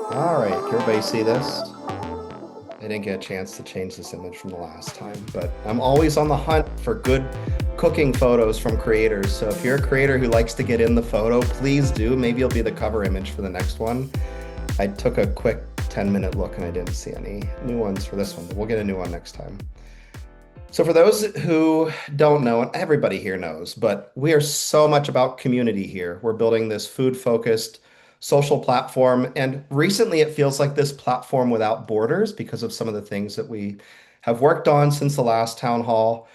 All right, can everybody see this? I didn't get a chance to change this image from the last time, but I'm always on the hunt for good cooking photos from creators. So if you're a creator who likes to get in the photo, please do. Maybe you'll be the cover image for the next one. I took a quick 10-minute look and I didn't see any new ones for this one, but we'll get a new one next time. So for those who don't know, and everybody here knows, but we are so much about community here. We're building this food-focused social platform, and recently it feels like this platform without borders because of some of the things that we have worked on since the last town hall.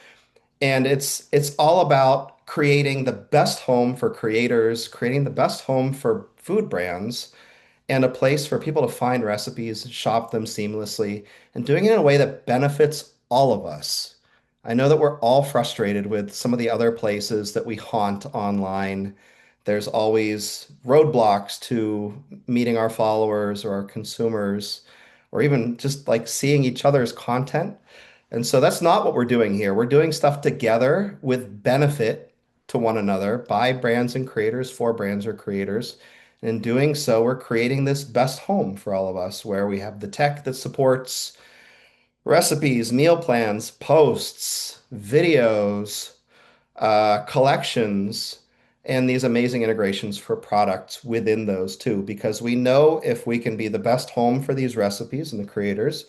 And it's all about creating the best home for creators, creating the best home for food brands, and a place for people to find recipes, shop them seamlessly, and doing it in a way that benefits all of us. I know that we're all frustrated with some of the other places that we haunt online. There's always roadblocks to meeting our followers or our consumers, or even just like seeing each other's content. And so that's not what we're doing here. We're doing stuff together with benefit to one another by brands and creators for brands or creators. And in doing so, we're creating this best home for all of us where we have the tech that supports recipes, meal plans, posts, videos, collections, and these amazing integrations for products within those too. Because we know if we can be the best home for these recipes and the creators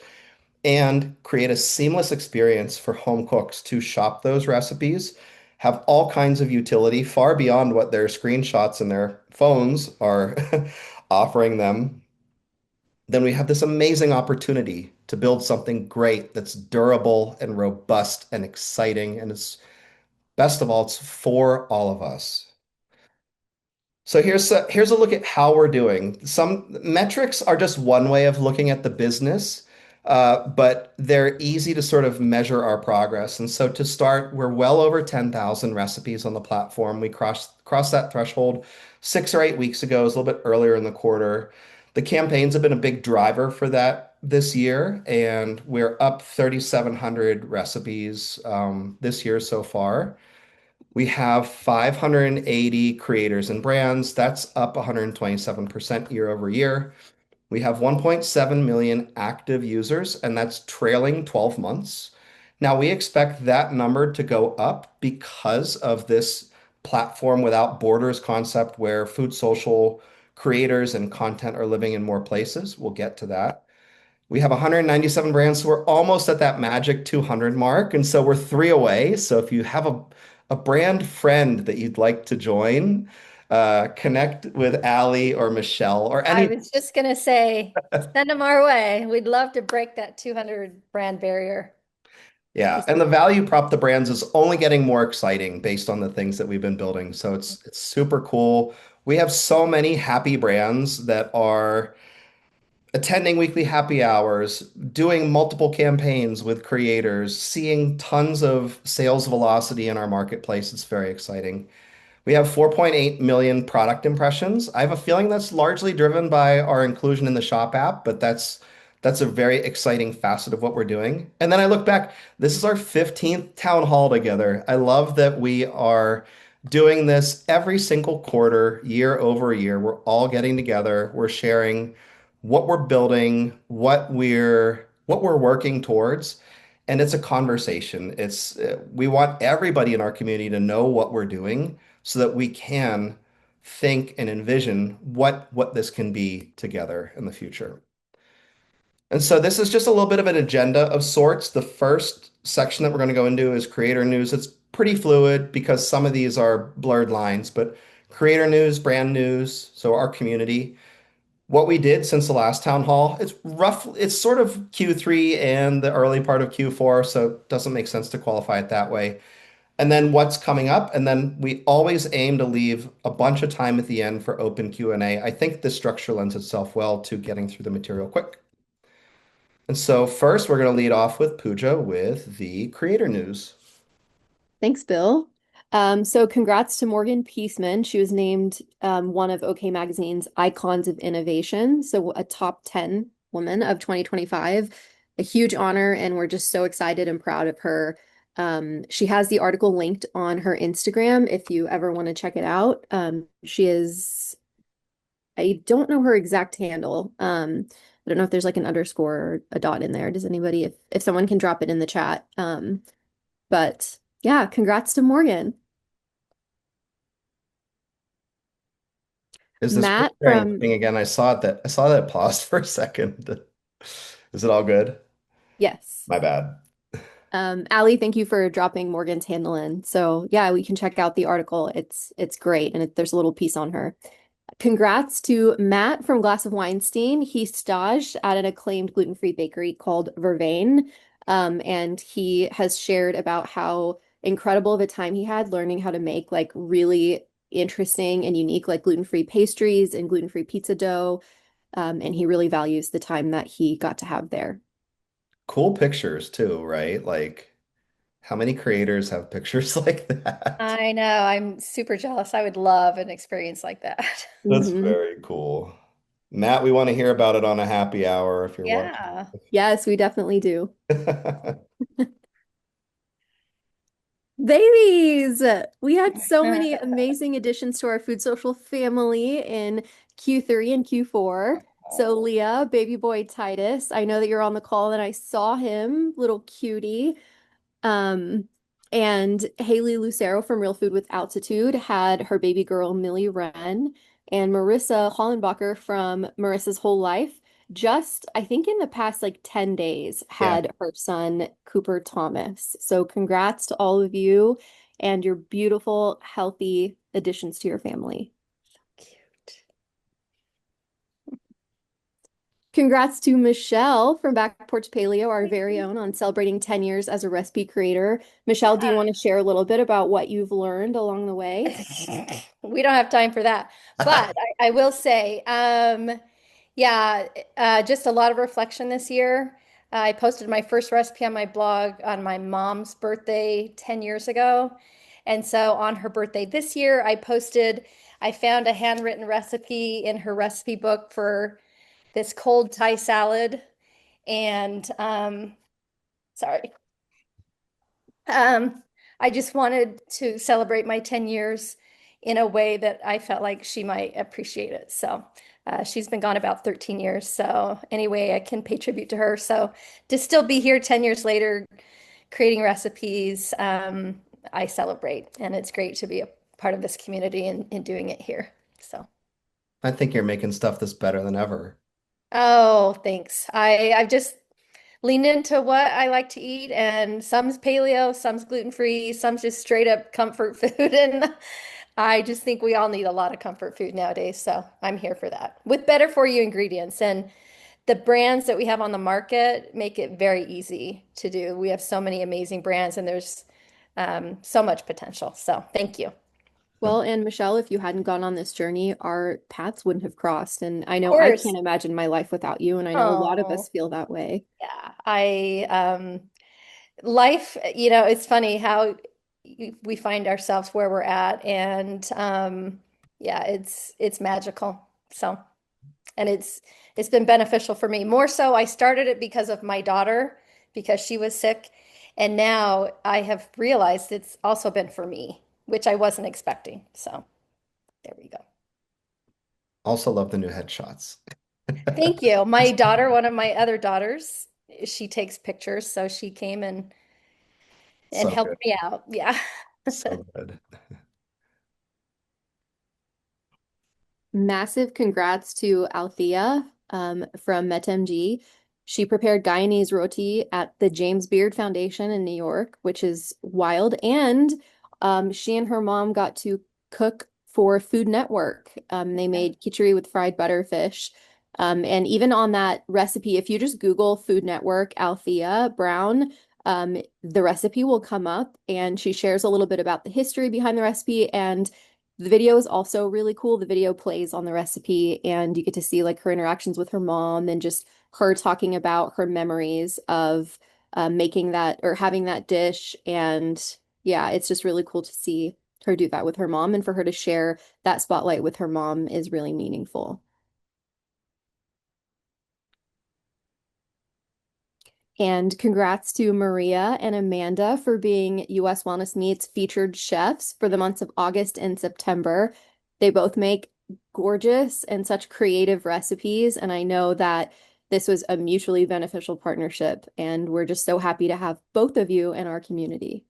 and create a seamless experience for home cooks to shop those recipes, have all kinds of utility far beyond what their screenshots and their phones are offering them, then we have this amazing opportunity to build something great that's durable and robust and exciting. And it's best of all, it's for all of us. So here's a look at how we're doing. Some metrics are just one way of looking at the business, but they're easy to sort of measure our progress. And so to start, we're well over 10,000 recipes on the platform. We crossed that threshold 6 or 8 weeks ago. It was a little bit earlier in the quarter. The campaigns have been a big driver for that this year, and we're up 3,700 recipes this year so far. We have 580 creators and brands. That's up 127% year over year. We have 1.7 million active users, and that's trailing 12 months. Now, we expect that number to go up because of this platform without borders concept where FoodSocial creators and content are living in more places. We'll get to that. We have 197 brands, so we're almost at that magic 200 mark. And so we're three away. So if you have a brand friend that you'd like to join, connect with Ali or Michelle or I any. was just gonna say, send them our way. We'd love to break that 200 brand barrier. Yeah, and the value prop the brands is only getting more exciting based on the things that we've been building. So it's super cool. We have so many happy brands that are attending weekly happy hours, doing multiple campaigns with creators, seeing tons of sales velocity in our marketplace. It's very exciting. We have 4.8 million product impressions. I have a feeling that's largely driven by our inclusion in the Shop app, but that's a very exciting facet of what we're doing. And then I look back, this is our 15th town hall together. I love that we are doing this every single quarter, year over year. We're all getting together, we're sharing what we're building, what we're working towards. And it's a conversation. It's we want everybody in our community to know what we're doing so that we can think and envision what this can be together in the future. And so this is just a little bit of an agenda of sorts. The first section that we're going to go into is creator news. It's pretty fluid because some of these are blurred lines, but creator news, brand news, so our community. What we did since the last town hall, it's sort of Q3 and the early part of Q4, so it doesn't make sense to qualify it that way. And then what's coming up, and then we always aim to leave a bunch of time at the end for open Q&A. I think this structure lends itself well to getting through the material quick. And so first, we're going to lead off with Pooja with the creator news. Thanks, Bill. So congrats to Morgan Peaceman. She was named one of OK Magazine's Icons of Innovation, so a top 10 woman of 2025. A huge honor, and we're just so excited and proud of her. She has the article linked on her Instagram if you ever want to check it out. She is I don't know her exact handle. I don't know if there's like an underscore or a dot in there. Does anybody, if someone can drop it in the chat. But yeah, congrats to Morgan. Is the screen Matt sharing from, thing again? I saw that it paused for a second. Is it all good? yes. My bad. Allie, thank you for dropping Morgan's handle in. So yeah, we can check out the article. It's great, and there's a little piece on her. Congrats to Matt from Glass of Weinstein. He staged at an acclaimed gluten-free bakery called Vervain, and he has shared about how incredible of a time he had learning how to make like really interesting and unique like gluten-free pastries and gluten-free pizza dough. And he really values the time that he got to have there. Cool pictures too, right? Like, how many creators have pictures like that? I know. I'm super jealous. I would love an experience like that. That's Hmm. very cool. Matt, we want to hear about it on a happy hour if you're watching. Yeah. Yes, we definitely do. Babies! We had so many amazing additions to our Food Social family in Q3 and Q4. So, Oh, Leah, baby boy Titus, I know that you're on the call and I saw him, little cutie. Um, and Haley Lucero from Real Food with Altitude had her baby girl Millie Wren, and Marissa Hollenbacher from Marissa's Whole Life just, I think in the past like 10 days, yeah. had her son Cooper Thomas. So congrats to all of you and your beautiful, healthy additions to your family. Cute. Congrats to Michelle from Back Porch Paleo, our very own, on celebrating 10 years as a recipe creator. Michelle, do you want to share a little bit about what you've learned along the way? We don't have time for that. But I will say, yeah, just a lot of reflection this year. I posted my first recipe on my blog on my mom's birthday 10 years ago. And so on her birthday this year, I found a handwritten recipe in her recipe book for this cold Thai salad. And sorry. Um, I just wanted to celebrate my 10 years in a way that I felt like she might appreciate it. So she's been gone about 13 years. So anyway, I can pay tribute to her. So to still be here 10 years later, creating recipes, I celebrate. And it's great to be a part of this community and doing it here. So, I think you're making stuff that's better than ever. oh, thanks. I've just lean into what I like to eat, and some's paleo, some's gluten-free, some's just straight up comfort food. And I just think we all need a lot of comfort food nowadays. So I'm here for that with better for you ingredients. And the brands that we have on the market make it very easy to do. We have so many amazing brands, and there's so much potential. So thank you. Of Well, and Michelle, if you hadn't gone on this journey, our paths wouldn't have crossed. And I know I course. can't imagine my life without you, and I know a lot of us Oh, feel that way. yeah. Life, it's funny how we find ourselves where we're at, and yeah, it's magical. So, and it's been beneficial for me. More so, I started it because of my daughter because she was sick, and now I have realized it's also been for me, which I wasn't expecting. So, there we go. Also love the new headshots. Thank you. My daughter, one of my other daughters, she takes pictures, so she came and So helped good. me out. Yeah. So good. Massive congrats to Althea from MetMG. She prepared Guyanese roti at the James Beard Foundation in New York, which is wild. And she and her mom got to cook for Food Network. They made khichdi with fried butterfish. And even on that recipe, if you just Google Food Network Althea Brown, the recipe will come up, and she shares a little bit about the history behind the recipe. And the video is also really cool. The video plays on the recipe, and you get to see like her interactions with her mom and just her talking about her memories of making that or having that dish. And yeah, it's just really cool to see her do that with her mom, and for her to share that spotlight with her mom is really meaningful. And congrats to Maria and Amanda for being US Wellness Meat's featured chefs for the months of August and September. They both make gorgeous and such creative recipes. And I know that this was a mutually beneficial partnership. And we're just so happy to have both of you in our community.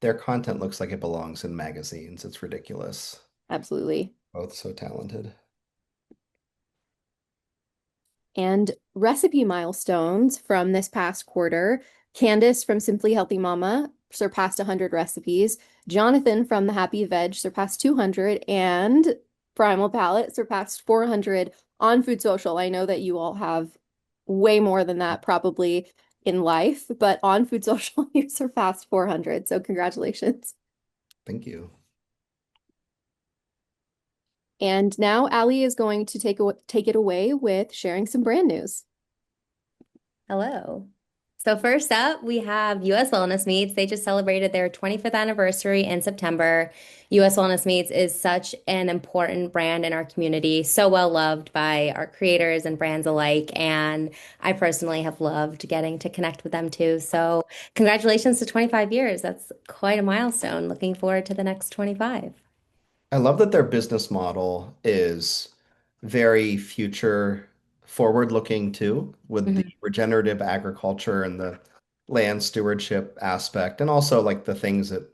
Their content looks like it belongs in magazines. It's ridiculous. Absolutely. Both so talented. And recipe milestones from this past quarter. Candace from Simply Healthy Mama surpassed 100 recipes. Jonathan from The Happy Veg surpassed 200. And Primal Palette surpassed 400 on FoodSocial. I know that you all have way more than that probably in life, but on FoodSocial, you surpassed 400. So congratulations. Thank you. And now Allie is going to take it away with sharing some brand news. Hello. So first up, we have US Wellness Meats. They just celebrated their 25th anniversary in September. US Wellness Meats is such an important brand in our community, so well loved by our creators and brands alike. And I personally have loved getting to connect with them too. So congratulations to 25 years. That's quite a milestone. Looking forward to the next 25. I love that their business model is very future forward looking too, with the Mhm. regenerative agriculture and the land stewardship aspect, and also like the things that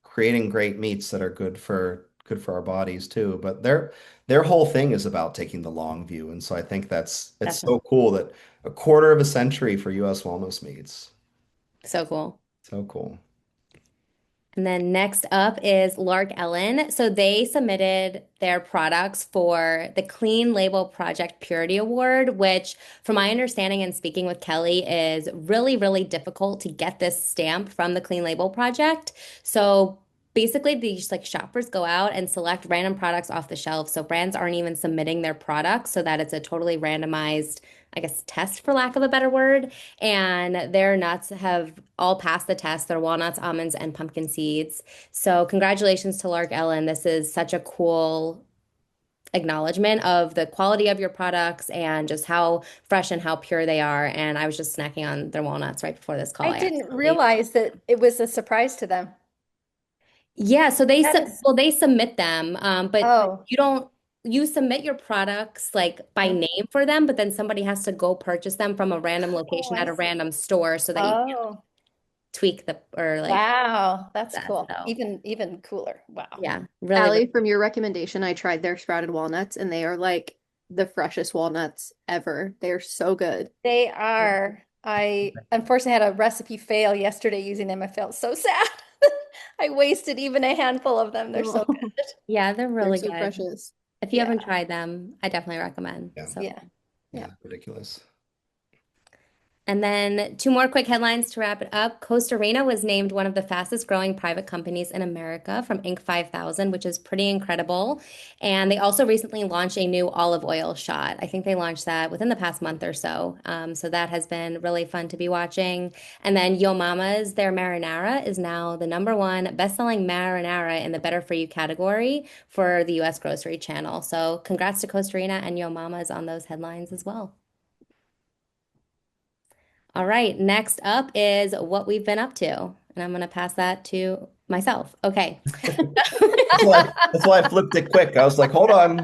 creating great meats that are good for our bodies too. But their whole thing is about taking the long view. And so I think it's so Definitely. cool that a quarter of a century for US wellness meats. So cool. So cool. And then next up is Lark Ellen. So they submitted their products for the Clean Label Project Purity Award, which, from my understanding and speaking with Kelly, is really, really difficult to get this stamp from the Clean Label Project. So basically, these like shoppers go out and select random products off the shelf. So brands aren't even submitting their products so that it's a totally randomized, I guess, test for lack of a better word. And their nuts have all passed the test. They're walnuts, almonds, and pumpkin seeds. So congratulations to Lark Ellen. This is such a cool acknowledgement of the quality of your products and just how fresh and how pure they are. And I was just snacking on their walnuts right before this call. I I didn't absolutely realize that it was a surprise to them. Yeah, so That is, they submit them, but oh, you submit your products like by mhm. name for them, but then somebody has to go purchase them from a random Oh, location I at a see. random store so that you can Oh, tweak the or like wow, that's that. cool. So Even cooler. Wow. yeah, really, really Allie, from your recommendation, I tried their sprouted walnuts and they are like the freshest walnuts ever. They're so good. They are. I unfortunately had a recipe fail yesterday using them. I felt so sad. I wasted even a handful of them. They're so Oh, good. yeah, they're they're really so good. precious. If you Yeah, haven't tried them, I definitely recommend. Yeah. So yeah, yeah. Yeah. Ridiculous. And then two more quick headlines to wrap it up. Costa Rica was named one of the fastest growing private companies in America from Inc. 5000, which is pretty incredible. And they also recently launched a new olive oil shot. I think they launched that within the past month or so. So that has been really fun to be watching. And then Yo Mama's, their marinara is now the number one best-selling marinara in the Better For You category for the US grocery channel. So congrats to Costa Rica and Yo Mama's on those headlines as well. All right, next up is what we've been up to. And I'm going to pass that to myself. Okay. That's why I flipped it quick. I was like, hold on.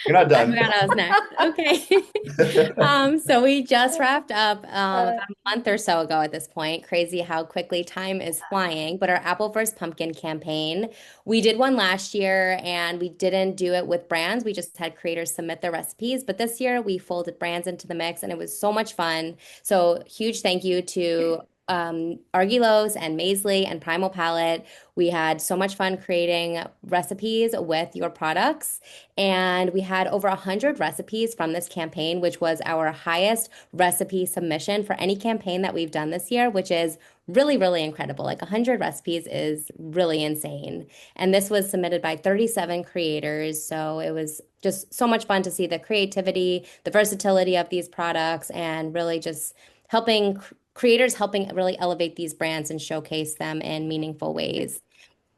You're not I done. forgot I was next. Okay. So we just wrapped up Uh, about a month or so ago at this point. Crazy how quickly time is flying. But our Apple vs. Pumpkin campaign, we did one last year and we didn't do it with brands. We just had creators submit their recipes. But this year we folded brands into the mix and it was so much fun. So huge thank you to Argilos and Maisley and Primal Palette. We had so much fun creating recipes with your products. And we had over 100 recipes from this campaign, which was our highest recipe submission for any campaign that we've done this year, which is really, really incredible. Like 100 recipes is really insane. And this was submitted by 37 creators. So it was just so much fun to see the creativity, the versatility of these products, and really just helping creators helping really elevate these brands and showcase them in meaningful ways.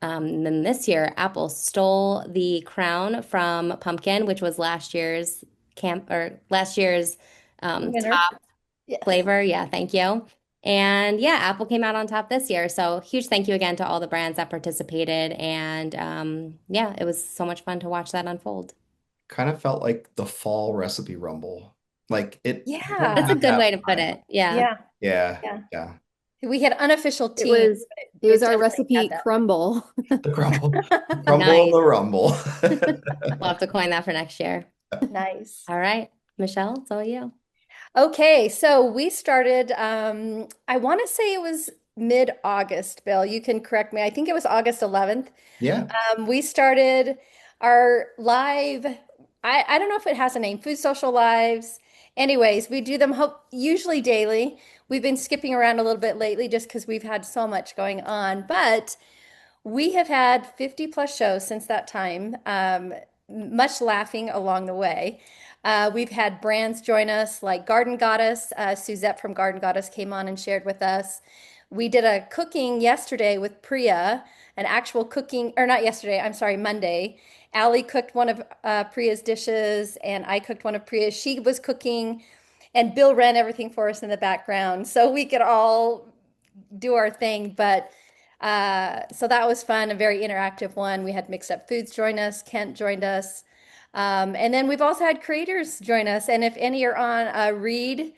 And then this year, Apple stole the crown from Pumpkin, which was last year's winner. top Yes. flavor. Yeah, thank you. And yeah, Apple came out on top this year. So huge thank you again to all the brands that participated. And yeah, it was so much fun to watch that unfold. Kind of felt like the fall recipe rumble. Like it we don't That's a Yeah. have to good have way to put time. it. Yeah. Yeah. Yeah, Yeah. yeah. We had unofficial It teams, was but it was it our definitely had recipe crumble. The crumble, the that. crumble and Nice. the rumble. We'll have to coin that for next year. Nice. All right. Michelle, it's all you. Okay, so we started, I want to say it was mid-August, Bill. You can correct me. I think it was August 11th. Yeah. We started our live, I don't know if it has a name, Food Social Lives. Anyways, we do them usually daily. We've been skipping around a little bit lately just because we've had so much going on, but we have had 50 plus shows since that time, much laughing along the way. We've had brands join us like Garden Goddess. Suzette from Garden Goddess came on and shared with us. We did a cooking yesterday with Priya, an actual cooking, or not yesterday, I'm sorry, Monday. Allie cooked one of Priya's dishes, and I cooked one of Priya's. She was cooking, and Bill ran everything for us in the background so we could all do our thing. But so that was fun, a very interactive one. We had Mixed Up Foods join us, Kent joined us. And then we've also had creators join us. And if any are on Read,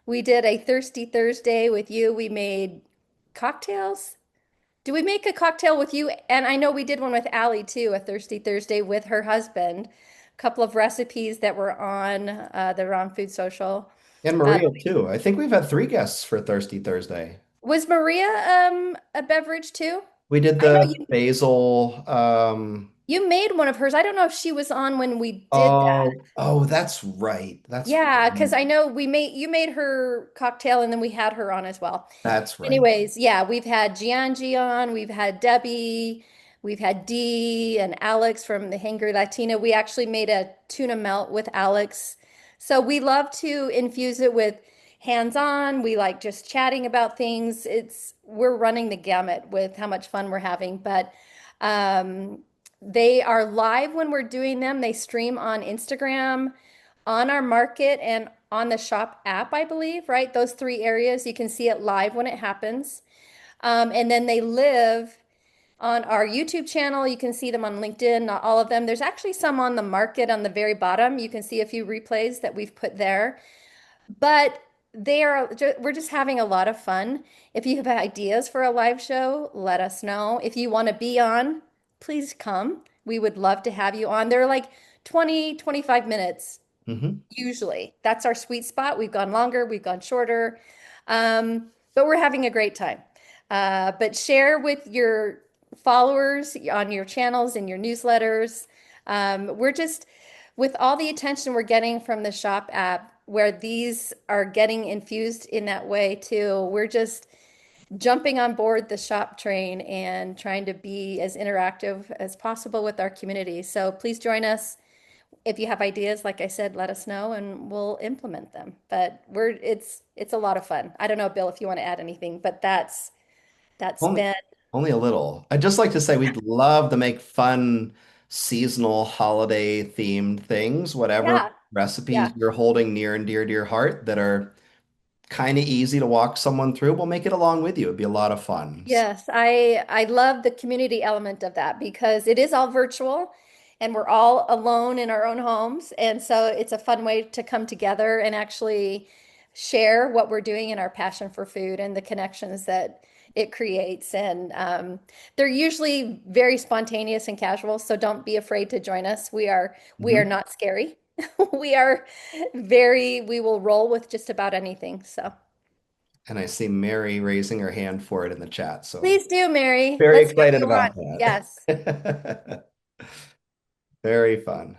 we did a Thirsty Thursday with you. We made cocktails. Do we make a cocktail with you? And I know we did one with Allie too, a Thirsty Thursday with her husband. A couple of recipes that are on Food Social. And Uh, Maria too. I think we've had three guests for Thirsty Thursday. was Maria a beverage too? We did I know the you basil. You made one of hers. I don't know if she was on when we did that. Oh, that's right. Yeah, because I know we made you made her cocktail and then we had her on as well. That's right. Anyways, yeah, we've had Gianji on, we've had Debbie, we've had Dee and Alex from the Hangry Latina. We actually made a tuna melt with Alex. So we love to infuse it with hands-on. We like just chatting about things. We're running the gamut with how much fun we're having, but um they are live when we're doing them. They stream on Instagram, on our market, and on the shop app, I believe, right? Those three areas. You can see it live when it happens. And then they live on our YouTube channel. You can see them on LinkedIn, not all of them. There's actually some on the market on the very bottom. You can see a few replays that we've put there. But we're just having a lot of fun. If you have ideas for a live show, let us know. If you want to be on, please come. We would love to have you on. They're like 20, 25 minutes Hmm. usually. That's our sweet spot. We've gone longer, we've gone shorter. But we're having a great time. But share with your followers on your channels and your newsletters. We're just, with all the attention we're getting from the shop app, where these are getting infused in that way too, we're just jumping on board the shop train and trying to be as interactive as possible with our community. So please join us. If you have ideas, like I said, let us know and we'll implement them. But it's a lot of fun. I don't know, Bill, if you want to add anything, but that's Only been only a little. I'd just like to say we'd love to make fun seasonal holiday themed things, whatever yeah, recipes yeah. you're holding near and dear to your heart that are kind of easy to walk someone through. We'll make it along with you. It'd be a lot of fun. Yes, I love the community element of that because it is all virtual and we're all alone in our own homes. And so it's a fun way to come together and actually share what we're doing and our passion for food and the connections that it creates. And they're usually very spontaneous and casual, so don't be afraid to join us. We are Mhm. not scary. We will roll with just about anything. So And I see Mary raising her hand for it in the chat. So please do, Mary. very Let's get excited you on. about Yes. that. Very fun.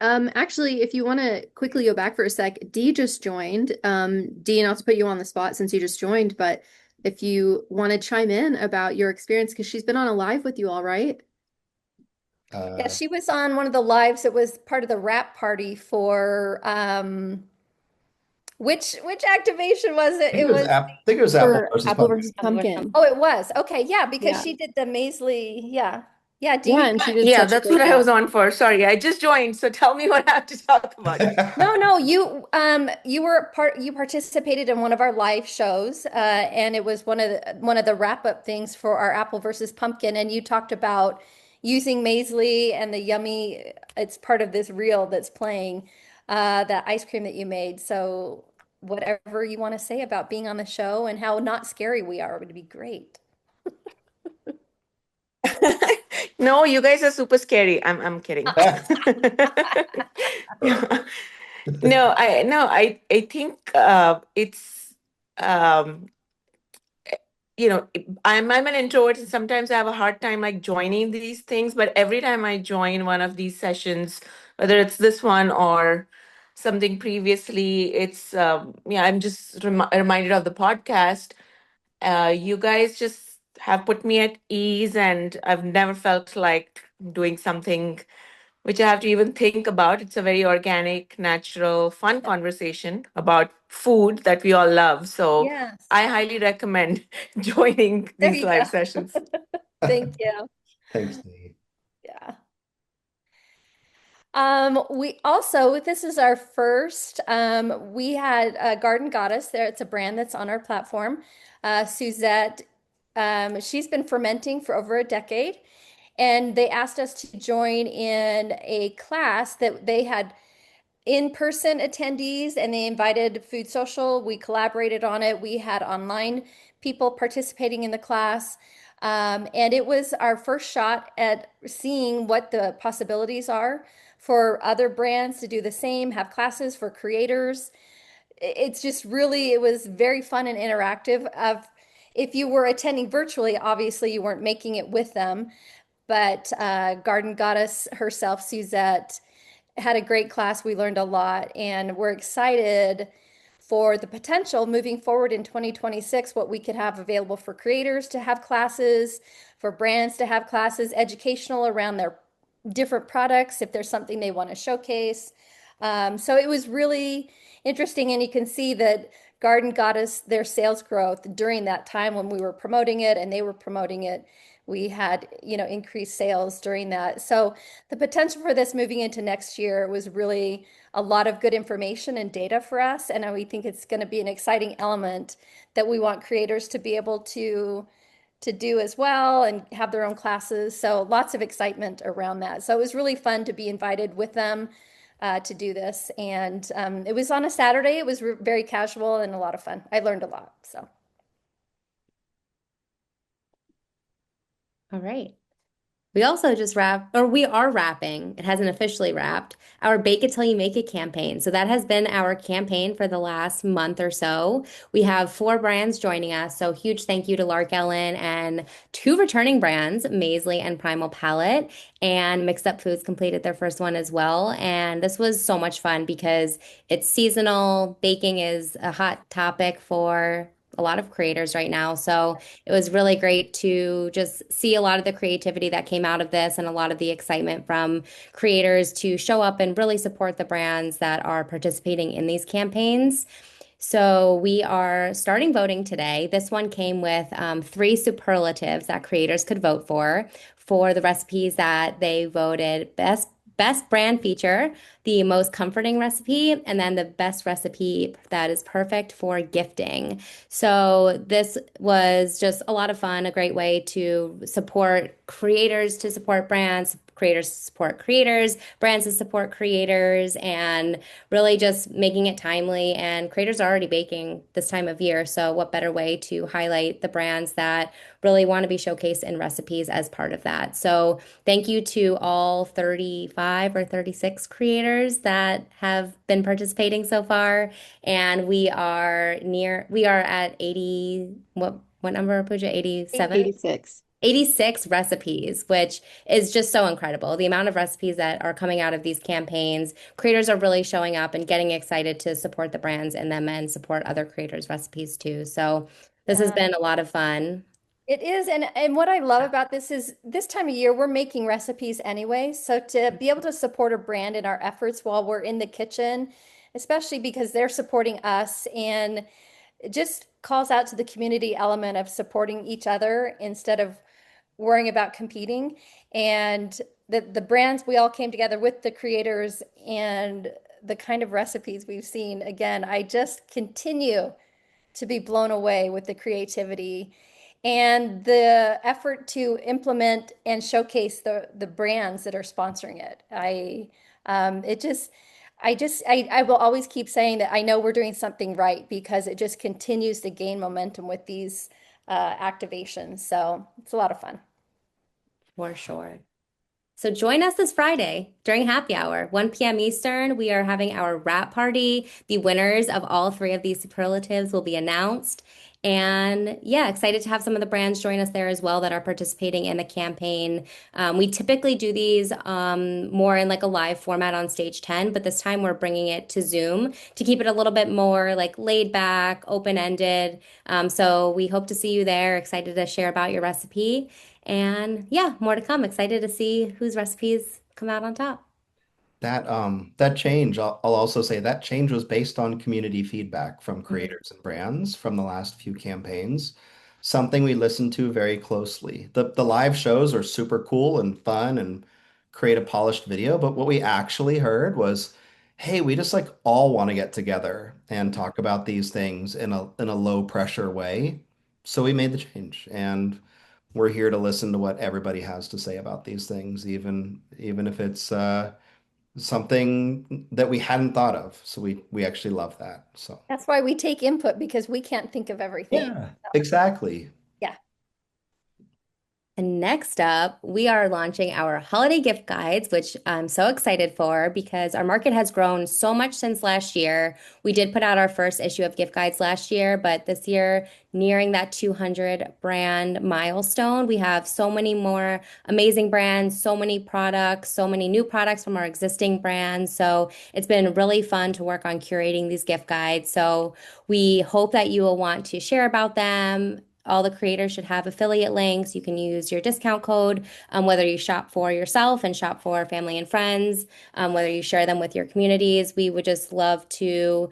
Actually, if you want to quickly go back for a sec, Dee just joined. Dee, not to put you on the spot since you just joined, but if you want to chime in about your experience, because she's been on a live with you all right. Yeah, Uh, she was on one of the lives. It was part of the wrap party for which activation was it? It was I think it was Apple For versus Apple Pumpkin. versus Pumpkin. oh, it was. Okay, yeah, because Yeah. she did the Maisley, yeah. Yeah, do Yeah, you? and she did Yeah, such a that's great what I job. was on for. Sorry, I just joined. So tell me what I have to talk about. No, no, you were part you participated in one of our live shows, and it was one of the wrap-up things for our apple versus pumpkin, and you talked about using Maisley and the yummy, it's part of this reel that's playing, that ice cream that you made. So whatever you want to say about being on the show and how not scary we are would be great. No, you guys are super scary. I'm kidding. Yeah. No, I think it's um I'm an introvert and sometimes I have a hard time like joining these things, but every time I join one of these sessions, whether it's this one or something previously, it's yeah, I'm just reminded of the podcast. You guys just have put me at ease, and I've never felt like doing something which I have to even think about. It's a very organic, natural, fun conversation about food that we all love. So Yes, I highly recommend joining there these you go. live sessions. Thank you. Thanks, Nate. Yeah. We also, this is our first, we had Garden Goddess there. It's a brand that's on our platform. Suzette, she's been fermenting for over a decade, and they asked us to join in a class that they had in-person attendees, and they invited FoodSocial. We collaborated on it. We had online people participating in the class. And it was our first shot at seeing what the possibilities are for other brands to do the same, have classes for creators. It's just really, it was very fun and interactive. If you were attending virtually, obviously you weren't making it with them, but Garden Goddess herself, Suzette, had a great class. We learned a lot, and we're excited for the potential moving forward in 2026, what we could have available for creators to have classes, for brands to have classes, educational around their different products, if there's something they want to showcase. So it was really interesting, and you can see that Garden got us their sales growth during that time when we were promoting it and they were promoting it. We had, increased sales during that. So the potential for this moving into next year was really a lot of good information and data for us. And we think it's going to be an exciting element that we want creators to be able to do as well and have their own classes. So lots of excitement around that. So it was really fun to be invited with them to do this. And it was on a Saturday. It was very casual and a lot of fun. I learned a lot. So. All right. We also just wrapped, or we are wrapping, it hasn't officially wrapped, our Bake It Till You Make It campaign. So that has been our campaign for the last month or so. We have 4 brands joining us. So huge thank you to Lark Ellen and 2 returning brands, Maisley and Primal Palette. And Mixed Up Foods completed their first one as well. And this was so much fun because it's seasonal. Baking is a hot topic for a lot of creators right now. So it was really great to just see a lot of the creativity that came out of this and a lot of the excitement from creators to show up and really support the brands that are participating in these campaigns. So we are starting voting today. This one came with 3 superlatives that creators could vote for the recipes that they voted best brand feature, the most comforting recipe, and then the best recipe that is perfect for gifting. So this was just a lot of fun, a great way to support creators, to support brands, creators to support creators, brands to support creators, and really just making it timely. And creators are already baking this time of year, so what better way to highlight the brands that really want to be showcased in recipes as part of that. So thank you to all 35 or 36 creators that have been participating so far. And we are at 80, what number, Pooja? 87? 86. 86 recipes, which is just so incredible. The amount of recipes that are coming out of these campaigns, creators are really showing up and getting excited to support the brands in them and support other creators' recipes too. So this has Yeah. been a lot of fun. It is, and what I love about this is this time of year we're making recipes anyway. So to be able to support a brand in our efforts while we're in the kitchen, especially because they're supporting us, and it just calls out to the community element of supporting each other instead of worrying about competing. And the brands, we all came together with the creators and the kind of recipes we've seen. Again, I just continue to be blown away with the creativity and the effort to implement and showcase the brands that are sponsoring it. It just I will always keep saying that I know we're doing something right because it just continues to gain momentum with these activations. So it's a lot of fun. For sure. So join us this Friday during happy hour, 1 p.m. Eastern. We are having our wrap party. The winners of all three of these superlatives will be announced. And yeah, excited to have some of the brands join us there as well that are participating in the campaign. We typically do these more in like a live format on stage 10, but this time we're bringing it to Zoom to keep it a little bit more like laid back, open-ended. So we hope to see you there. Excited to share about your recipe. And yeah, more to come. Excited to see whose recipes come out on top. That change, I'll also say that change was based on community feedback from Mhm. creators and brands from the last few campaigns. Something we listened to very closely. The live shows are super cool and fun and create a polished video, but what we actually heard was, hey, we just like all want to get together and talk about these things in a low pressure way. So we made the change and we're here to listen to what everybody has to say about these things, even if it's something that we hadn't thought of. So we actually love that. So That's why we take input because we can't think of everything. yeah, exactly. Yeah. And next up, we are launching our holiday gift guides, which I'm so excited for because our market has grown so much since last year. We did put out our first issue of gift guides last year, but this year, nearing that 200 brand milestone, we have so many more amazing brands, so many products, so many new products from our existing brands. So it's been really fun to work on curating these gift guides. So we hope that you will want to share about them. All the creators should have affiliate links. You can use your discount code, whether you shop for yourself and shop for family and friends, whether you share them with your communities. We would just love to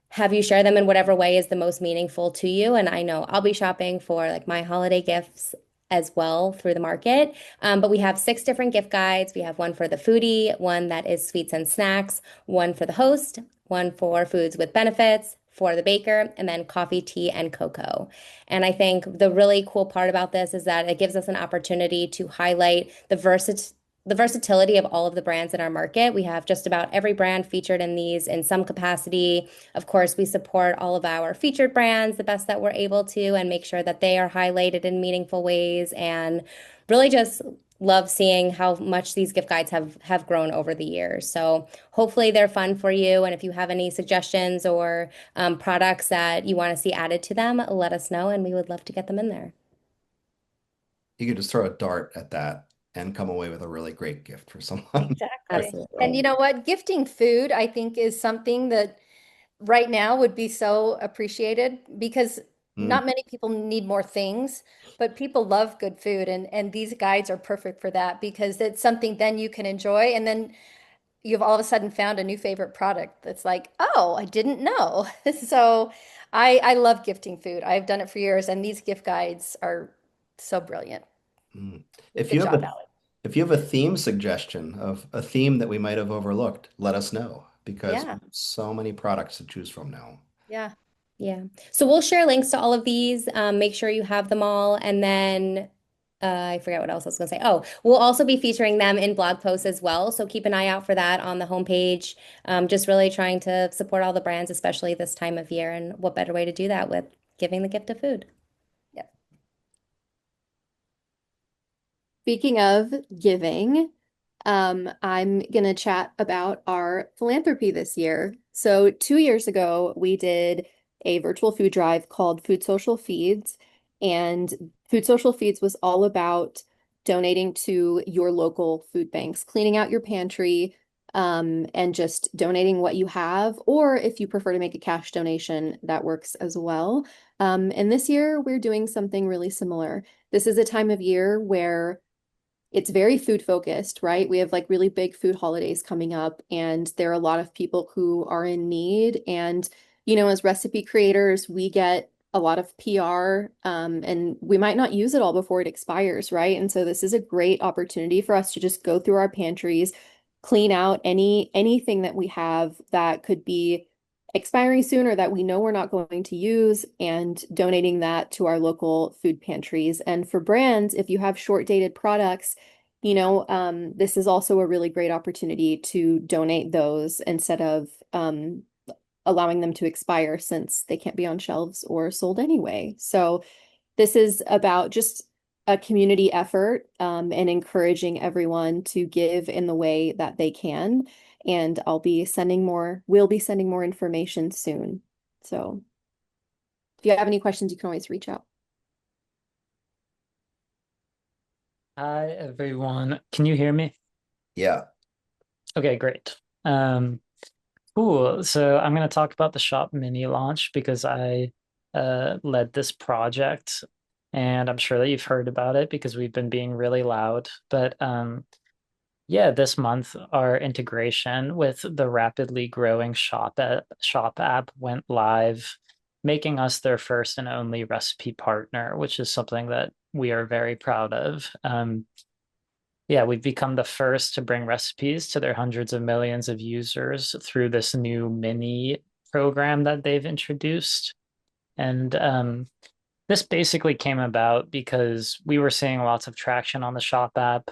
have you share them in whatever way is the most meaningful to you. And I know I'll be shopping for like my holiday gifts as well through the market. But we have 6 different gift guides. We have one for the foodie, one that is sweets and snacks, one for the host, one for foods with benefits, for the baker, and then coffee, tea, and cocoa. And I think the really cool part about this is that it gives us an opportunity to highlight the versatility of all of the brands in our market. We have just about every brand featured in these in some capacity. Of course, we support all of our featured brands the best that we're able to and make sure that they are highlighted in meaningful ways and really just love seeing how much these gift guides have grown over the years. So hopefully they're fun for you. And if you have any suggestions or products that you want to see added to them, let us know and we would love to get them in there. You could just throw a dart at that and come away with a really great gift for someone. Exactly. And you Absolutely. know what? Gifting food, I think, is something that right now would be so appreciated because Mm, not many people need more things, but people love good food and these guides are perfect for that because it's something then you can enjoy and then you've all of a sudden found a new favorite product that's like, oh, I didn't know. So I love gifting food. I've done it for years and these gift guides are so brilliant. mm. If Good you have job, a Alex. if you have a theme suggestion of a theme that we might have overlooked, let us know because we Yeah. have so many products to choose from now. Yeah. Yeah. So we'll share links to all of these. Make sure you have them all. And then I forget what else I was going to say. Oh, we'll also be featuring them in blog posts as well. So keep an eye out for that on the homepage. Just really trying to support all the brands, especially this time of year. And what better way to do that with giving the gift of food? Yeah. Speaking of giving, I'm gonna chat about our philanthropy this year. So 2 years ago, we did a virtual food drive called Food Social Feeds, and Food Social Feeds was all about donating to your local food banks, cleaning out your pantry, and just donating what you have, or if you prefer to make a cash donation, that works as well. And this year, we're doing something really similar. This is a time of year where it's very food focused, right? We have like really big food holidays coming up, and there are a lot of people who are in need. And, as recipe creators, we get a lot of PR, and we might not use it all before it expires, right? And so this is a great opportunity for us to just go through our pantries, clean out anything that we have that could be expiring soon or that we know we're not going to use, and donating that to our local food pantries. And for brands, if you have short dated products, this is also a really great opportunity to donate those instead of allowing them to expire since they can't be on shelves or sold anyway. So this is about just a community effort, and encouraging everyone to give in the way that they can. And we'll be sending more information soon. So if you have any questions, you can always reach out. Hi, everyone. Can you hear me? Yeah. Okay, great. Um, cool. So I'm going to talk about the Shop Mini launch because I led this project, and I'm sure that you've heard about it because we've been being really loud. But yeah, this month our integration with the rapidly growing Shop app went live, making us their first and only recipe partner, which is something that we are very proud of. Yeah, we've become the first to bring recipes to their hundreds of millions of users through this new mini program that they've introduced. And this basically came about because we were seeing lots of traction on the Shop app,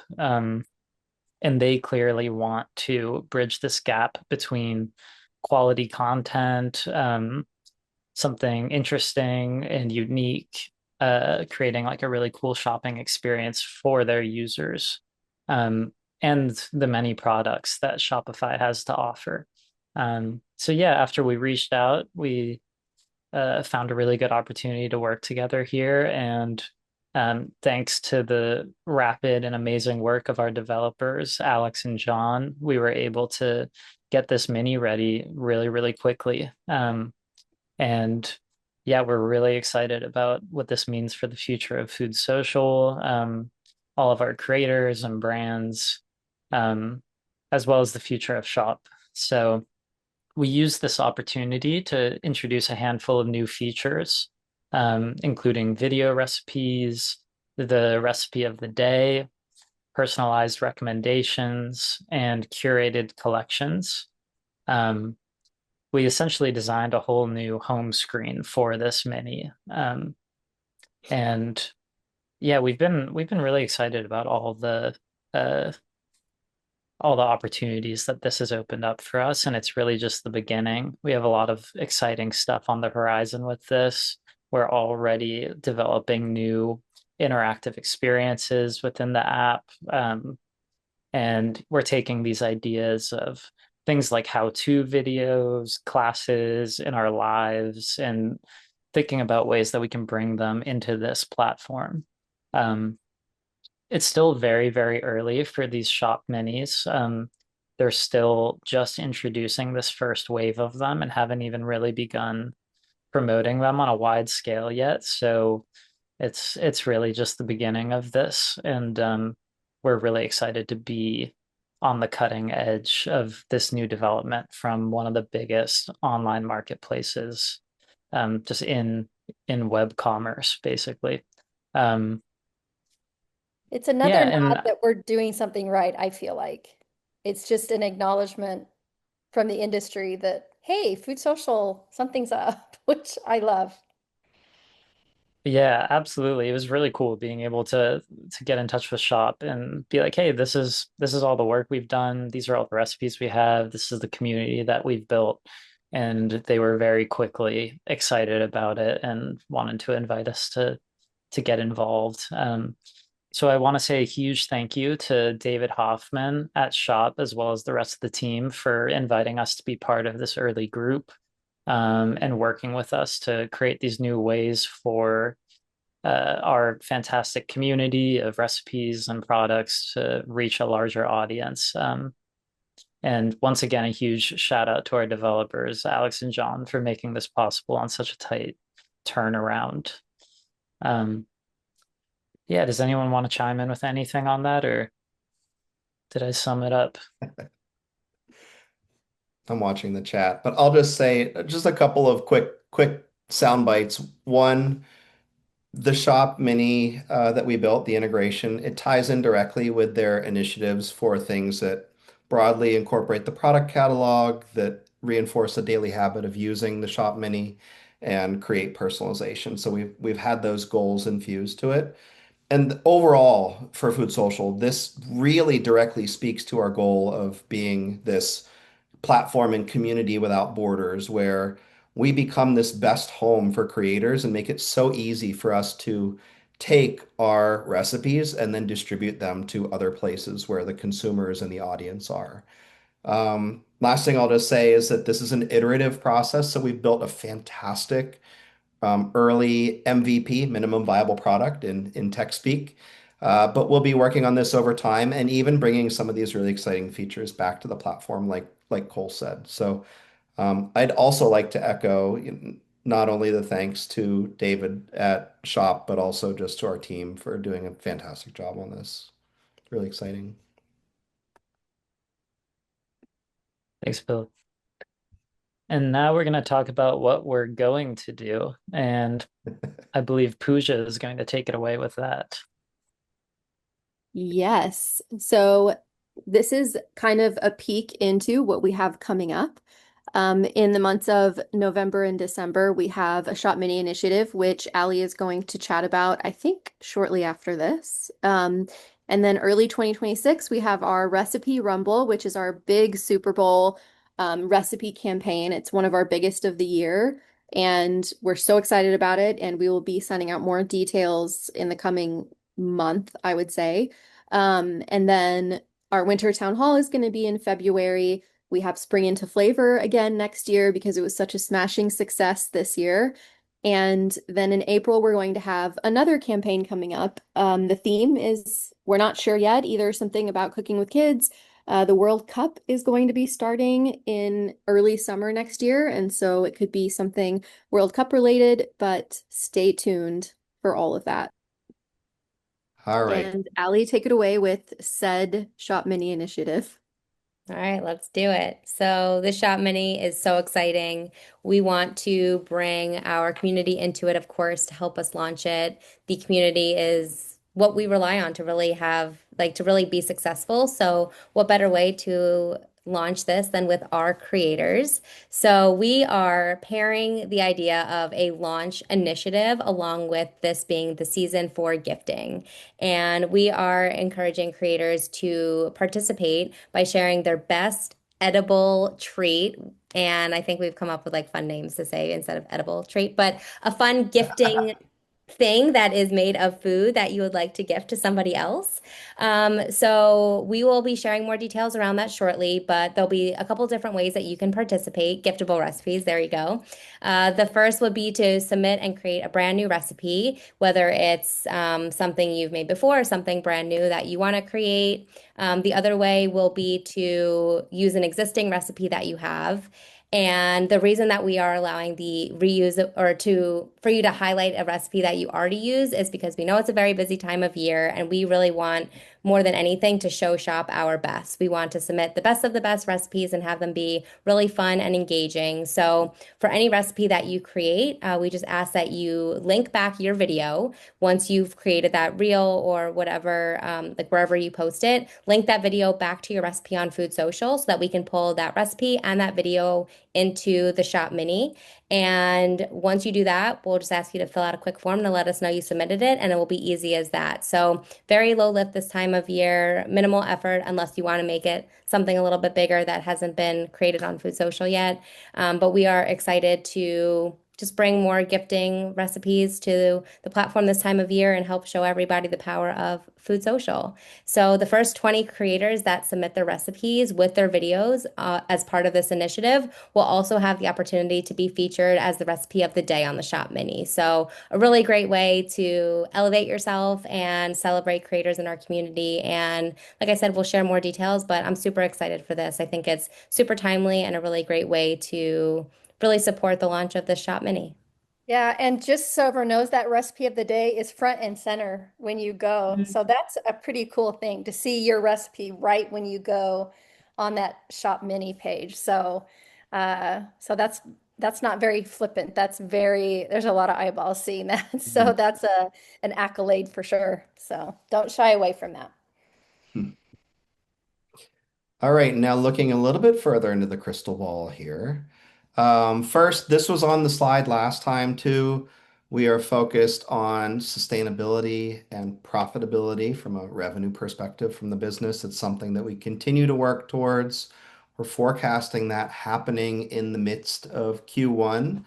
and they clearly want to bridge this gap between quality content, something interesting and unique, creating like a really cool shopping experience for their users, um, and the many products that Shopify has to offer. So yeah, after we reached out, we found a really good opportunity to work together here, and thanks to the rapid and amazing work of our developers, Alex and John, we were able to get this mini ready really, really quickly. And yeah, we're really excited about what this means for the future of FoodSocial, all of our creators and brands, um, as well as the future of Shop. So we use this opportunity to introduce a handful of new features, including video recipes, the recipe of the day, personalized recommendations, and curated collections. Um, we essentially designed a whole new home screen for this mini. And yeah, we've been really excited about uh, all the opportunities that this has opened up for us, and it's really just the beginning. We have a lot of exciting stuff on the horizon with this. We're already developing new interactive experiences within the app. And we're taking these ideas of things like how-to videos, classes in our lives, and thinking about ways that we can bring them into this platform. Um, it's still very, very early for these shop minis. They're still just introducing this first wave of them and haven't even really begun promoting them on a wide scale yet. So it's really just the beginning of this, and we're really excited to be on the cutting edge of this new development from one of the biggest online marketplaces, just in web commerce, basically. Um, It's another yeah, nod and that we're doing something right, I feel like. It's just an acknowledgement from the industry that, hey, Food Social, something's up, which I love. yeah, absolutely. It was really cool being able to get in touch with Shop and be like, hey, this is all the work we've done. These are all the recipes we have. This is the community that we've built. And they were very quickly excited about it and wanted to invite us to get involved. So I want to say a huge thank you to David Hoffman at Shop, as well as the rest of the team, for inviting us to be part of this early group, and working with us to create these new ways for our fantastic community of recipes and products to reach a larger audience. And once again, a huge shout out to our developers, Alex and John, for making this possible on such a tight turnaround. Um, yeah, does anyone want to chime in with anything on that, or did I sum it up? I'm watching the chat, but I'll just say just a couple of quick sound bites. One, the shop mini that we built, the integration, it ties in directly with their initiatives for things that broadly incorporate the product catalog, that reinforce a daily habit of using the shop mini and create personalization. So we've had those goals infused to it. And overall, for Food Social, this really directly speaks to our goal of being this platform and community without borders, where we become this best home for creators and make it so easy for us to take our recipes and then distribute them to other places where the consumers and the audience are. Last thing I'll just say is that this is an iterative process. So we've built a fantastic early MVP, minimum viable product in tech speak. But we'll be working on this over time and even bringing some of these really exciting features back to the platform, like Cole said. So I'd also like to echo not only the thanks to David at Shop, but also just to our team for doing a fantastic job on this. Really exciting. Thanks, Bill. And now we're going to talk about what we're going to do. And I believe Pooja is going to take it away with that. Yes. So this is kind of a peek into what we have coming up. In the months of November and December, we have a Shop Mini initiative, which Ali is going to chat about, I think, shortly after this. And then early 2026, we have our Recipe Rumble, which is our big Super Bowl recipe campaign. It's one of our biggest of the year, and we're so excited about it. And we will be sending out more details in the coming month, I would say. And then our winter town hall is going to be in February. We have Spring into Flavor again next year because it was such a smashing success this year. And then in April, we're going to have another campaign coming up. The theme is, we're not sure yet, either something about cooking with kids. The World Cup is going to be starting in early summer next year. And so it could be something World Cup related, but stay tuned for all of that. All right. And Ali, take it away with said Shop Mini initiative. All right, let's do it. So the Shop Mini is so exciting. We want to bring our community into it, of course, to help us launch it. The community is what we rely on to really have, like, to really be successful. So what better way to launch this than with our creators? So we are pairing the idea of a launch initiative along with this being the season for gifting. And we are encouraging creators to participate by sharing their best edible treat. And I think we've come up with like fun names to say instead of edible treat, but a fun gifting thing that is made of food that you would like to gift to somebody else. So we will be sharing more details around that shortly, but there'll be a couple different ways that you can participate. Giftable recipes, there you go. The first would be to submit and create a brand new recipe, whether it's something you've made before or something brand new that you want to create. The other way will be to use an existing recipe that you have. And the reason that we are allowing the reuse or to for you to highlight a recipe that you already use is because we know it's a very busy time of year and we really want more than anything to show shop our best. We want to submit the best of the best recipes and have them be really fun and engaging. So for any recipe that you create, we just ask that you link back your video once you've created that reel or whatever, like wherever you post it, link that video back to your recipe on FoodSocial so that we can pull that recipe and that video into the Shop Mini. And once you do that, we'll just ask you to fill out a quick form to let us know you submitted it, and it will be easy as that. So very low lift this time of year, minimal effort unless you want to make it something a little bit bigger that hasn't been created on FoodSocial yet. But we are excited to just bring more gifting recipes to the platform this time of year and help show everybody the power of FoodSocial. So the first 20 creators that submit their recipes with their videos as part of this initiative will also have the opportunity to be featured as the recipe of the day on the Shop Mini. So a really great way to elevate yourself and celebrate creators in our community. And like I said, we'll share more details, but I'm super excited for this. I think it's super timely and a really great way to really support the launch of the Shop Mini. Yeah, and just so everyone knows, that recipe of the day is front and center when you go. So that's a pretty cool thing to see your recipe right when you go on that Shop Mini page. So that's that's not very flippant. There's a lot of eyeballs seeing that. So Mhm. that's an accolade for sure. So don't shy away from that. All right, now looking a little bit further into the crystal ball here. First, this was on the slide last time too. We are focused on sustainability and profitability from a revenue perspective from the business. It's something that we continue to work towards. We're forecasting that happening in the midst of Q1.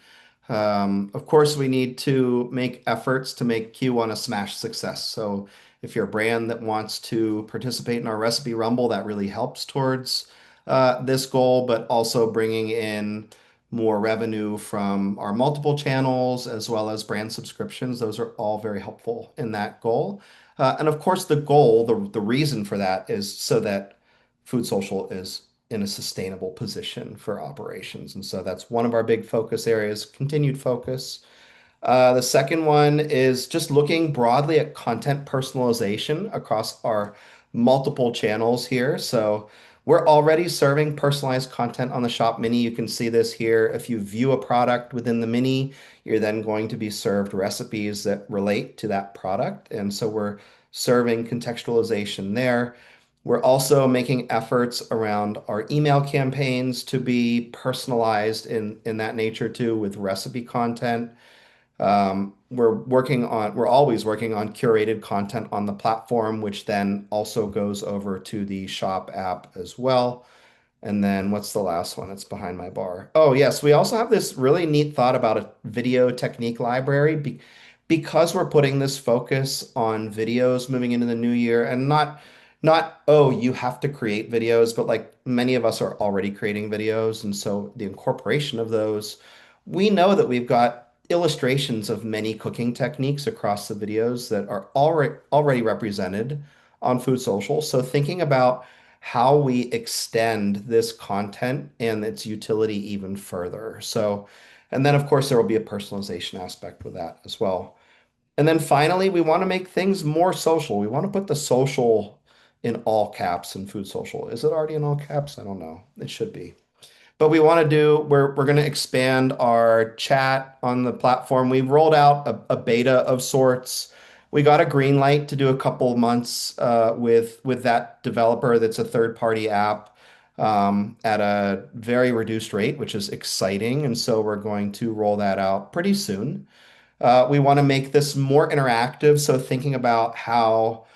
Of course, we need to make efforts to make Q1 a smash success. So if you're a brand that wants to participate in our recipe rumble, that really helps towards this goal, but also bringing in more revenue from our multiple channels as well as brand subscriptions. Those are all very helpful in that goal. And of course, the goal, the reason for that is so that FoodSocial is in a sustainable position for operations. And so that's one of our big focus areas, continued focus. The second one is just looking broadly at content personalization across our multiple channels here. So we're already serving personalized content on the Shop Mini. You can see this here. If you view a product within the Mini, you're then going to be served recipes that relate to that product. And so we're serving contextualization there. We're also making efforts around our email campaigns to be personalized in that nature too, with recipe content. We're always working on curated content on the platform, which then also goes over to the shop app as well. And then what's the last one? It's behind my bar. Oh, yes, we also have this really neat thought about a video technique library because we're putting this focus on videos moving into the new year and not oh, you have to create videos, but like many of us are already creating videos, and so the incorporation of those, we know that we've got illustrations of many cooking techniques across the videos that are already represented on FoodSocial. So thinking about how we extend this content and its utility even further. So, and then of course there will be a personalization aspect with that as well. And then finally, we want to make things more social. We want to put the social in all caps in FoodSocial. Is it already in all caps? I don't know. It should be. But we're going to expand our chat on the platform. We've rolled out a beta of sorts. We got a green light to do a couple months with that developer that's a third-party app at a very reduced rate, which is exciting. And so we're going to roll that out pretty soon. We want to make this more interactive. So thinking about how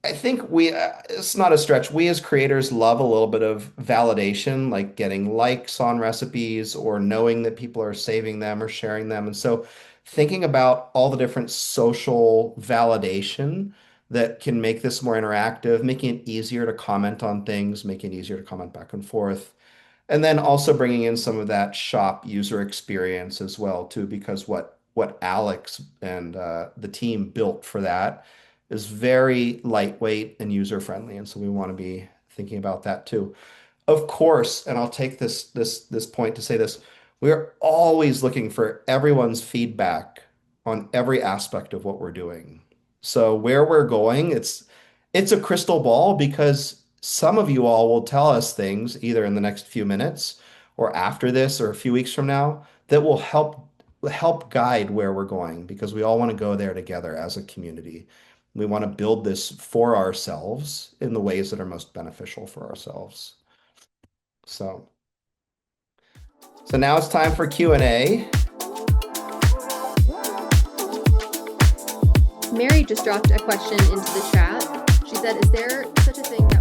I think it's not a stretch. We as creators love a little bit of validation, like getting likes on recipes or knowing that people are saving them or sharing them. And so thinking about all the different social validation that can make this more interactive, making it easier to comment on things, making it easier to comment back and forth. And then also bringing in some of that shop user experience as well too, because what Alex and the team built for that is very lightweight and user friendly, and so we want to be thinking about that too. Of course, and I'll take this point to say this, we're always looking for everyone's feedback on every aspect of what we're doing. So where we're going, it's a crystal ball because some of you all will tell us things either in the next few minutes or after this or a few weeks from now that will help guide where we're going because we all want to go there together as a community. We want to build this for ourselves in the ways that are most beneficial for ourselves. So, so now it's time for Q&A. Mary just dropped a question into the chat. She said, is there such a thing